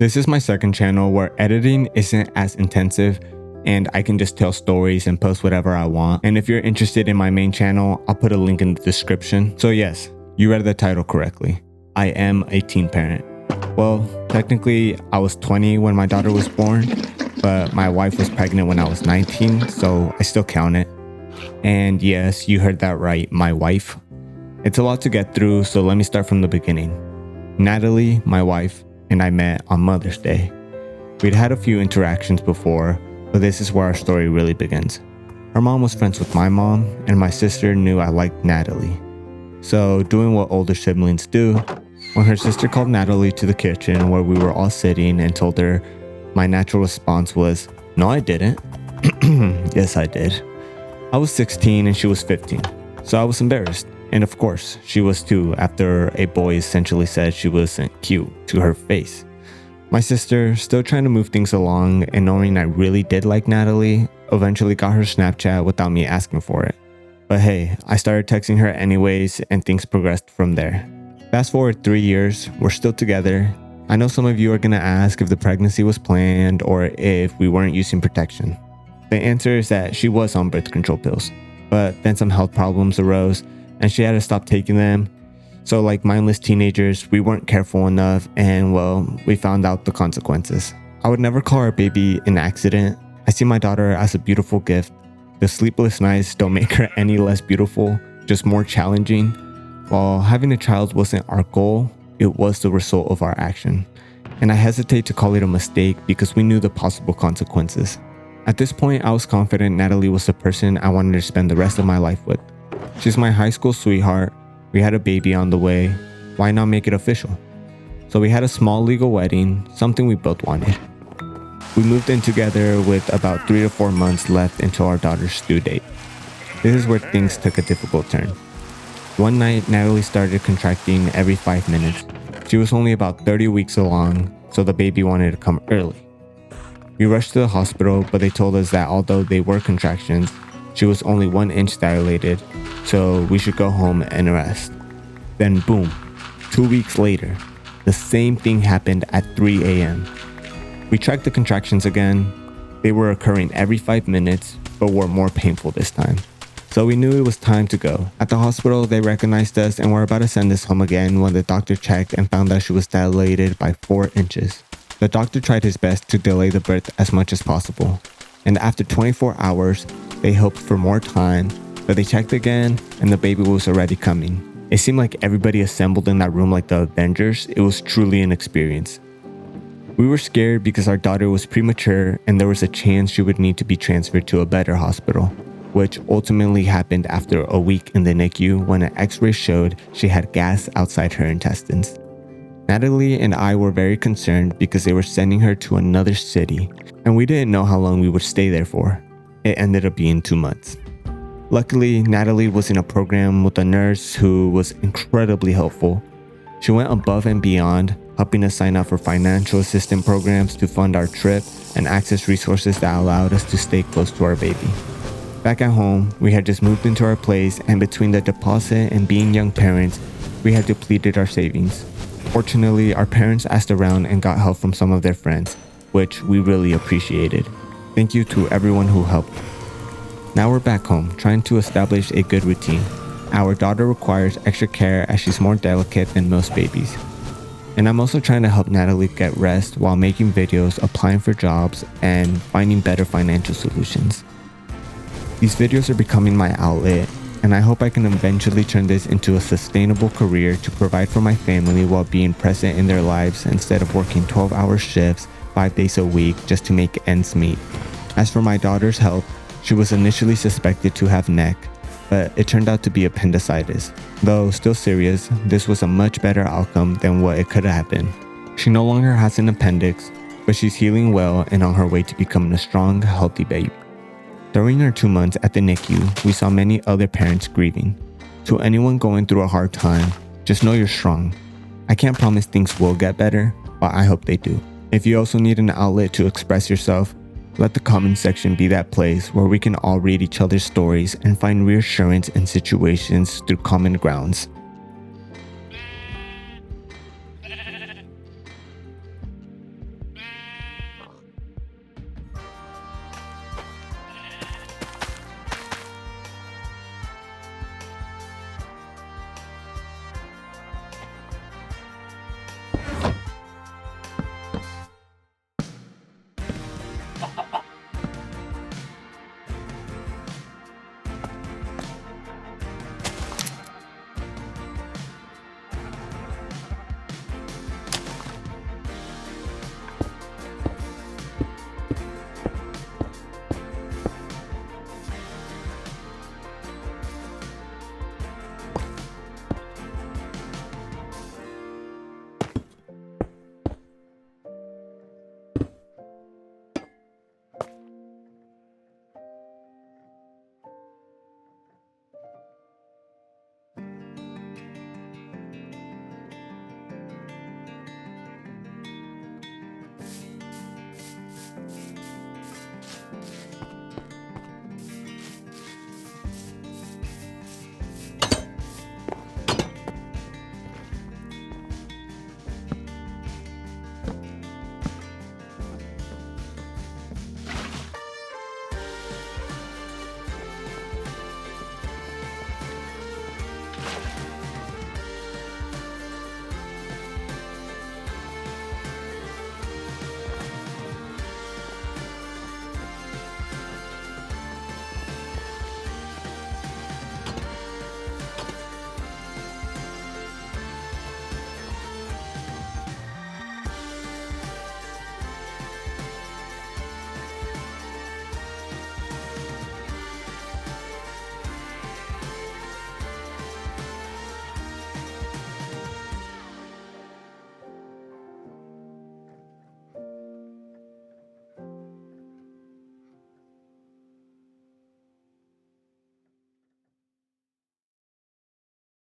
This is my second channel where editing isn't as intensive and I can just tell stories and post whatever I want. And if you're interested in my main channel, I'll put a link in the description. So yes, you read the title correctly. I am a teen parent. Well, technically I was 20 when my daughter was born, but my wife was pregnant when I was 19, so I still count it. And yes, you heard that right, my wife. It's a lot to get through, so let me start from the beginning. Natalie, my wife, and I met on Mother's Day. We'd had a few interactions before, but this is where our story really begins. Her mom was friends with my mom, and my sister knew I liked Natalie. So, doing what older siblings do, when her sister called Natalie to the kitchen where we were all sitting and told her, my natural response was, "No, I didn't." Yes, I did. I was 16 and she was 15, so I was embarrassed. And of course, she was too after a boy essentially said she wasn't cute to her face. My sister, still trying to move things along and knowing I really did like Natalie, eventually got her Snapchat without me asking for it. But hey, I started texting her anyways and things progressed from there. Fast forward 3 years, we're still together. I know some of you are gonna ask if the pregnancy was planned or if we weren't using protection. The answer is that she was on birth control pills, but then some health problems arose and she had to stop taking them. So like mindless teenagers, we weren't careful enough and well, we found out the consequences. I would never call our baby an accident. I see my daughter as a beautiful gift. The sleepless nights don't make her any less beautiful, just more challenging. While having a child wasn't our goal, it was the result of our action. And I hesitate to call it a mistake because we knew the possible consequences. At this point, I was confident Natalie was the person I wanted to spend the rest of my life with. She's my high school sweetheart. We had a baby on the way. Why not make it official? So we had a small legal wedding, something we both wanted. We moved in together with about 3 to 4 months left until our daughter's due date. This is where things took a difficult turn. One night, Natalie started contracting every 5 minutes. She was only about 30 weeks along, so the baby wanted to come early. We rushed to the hospital, but they told us that although they were contractions, she was only 1 inch dilated, so we should go home and rest. Then boom, 2 weeks later, the same thing happened at 3 a.m. We tracked the contractions again. They were occurring every 5 minutes, but were more painful this time. So we knew it was time to go. At the hospital, they recognized us and were about to send us home again when the doctor checked and found that she was dilated by 4 inches. The doctor tried his best to delay the birth as much as possible. And after 24 hours, they hoped for more time, but they checked again and the baby was already coming. It seemed like everybody assembled in that room like the Avengers. It was truly an experience. We were scared because our daughter was premature and there was a chance she would need to be transferred to a better hospital, which ultimately happened after a week in the NICU when an x-ray showed she had gas outside her intestines. Natalie and I were very concerned because they were sending her to another city and we didn't know how long we would stay there for. It ended up being 2 months. Luckily, Natalie was in a program with a nurse who was incredibly helpful. She went above and beyond, helping us sign up for financial assistance programs to fund our trip and access resources that allowed us to stay close to our baby. Back at home, we had just moved into our place and between the deposit and being young parents, we had depleted our savings. Fortunately, our parents asked around and got help from some of their friends, which we really appreciated. Thank you to everyone who helped. Now we're back home, trying to establish a good routine. Our daughter requires extra care as she's more delicate than most babies. And I'm also trying to help Natalie get rest while making videos, applying for jobs, and finding better financial solutions. These videos are becoming my outlet, and I hope I can eventually turn this into a sustainable career to provide for my family while being present in their lives instead of working 12-hour shifts 5 days a week just to make ends meet. As for my daughter's health, she was initially suspected to have NEC, but it turned out to be appendicitis. Though still serious, this was a much better outcome than what it could have been. She no longer has an appendix, but she's healing well and on her way to becoming a strong, healthy baby. During our 2 months at the NICU, we saw many other parents grieving. To anyone going through a hard time, just know you're strong. I can't promise things will get better, but I hope they do. If you also need an outlet to express yourself, let the comment section be that place where we can all read each other's stories and find reassurance in situations through common grounds.